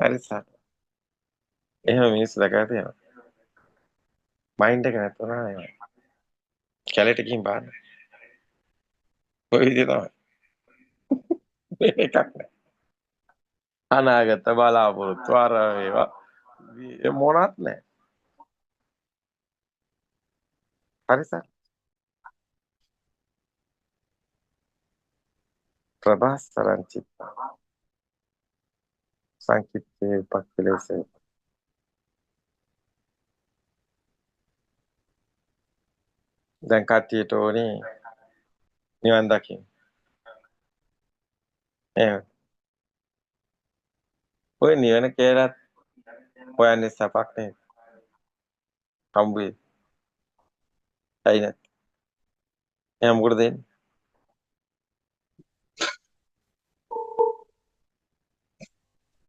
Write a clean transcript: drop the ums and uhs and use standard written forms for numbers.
හරි සර්. එහෙම මිනිස්සු දැකලා තියෙනවා. මයින්ඩ් එක නැතුණා නේ. කැලේට ගිහින් බලන්න. ඔය විදිය තමයි. එකක් නෑ. අනාගත බලාපොරොත්තු අර ඒවා මොනවත් නෑ. හරි සර්. ප්‍රභාස්වරං චිත්තා සංකිට්ඨේ උපක්ඛලේශේ. දැන් කට්ටියට ඕනේ නිවන් දකින්න. එහෙම. ඔය නිවන කියලාත් හොයන්නේ සපක් නේද? හම්බුවේ. ඇයි නැත්? එහෙනම් මොකටද එන්නේ?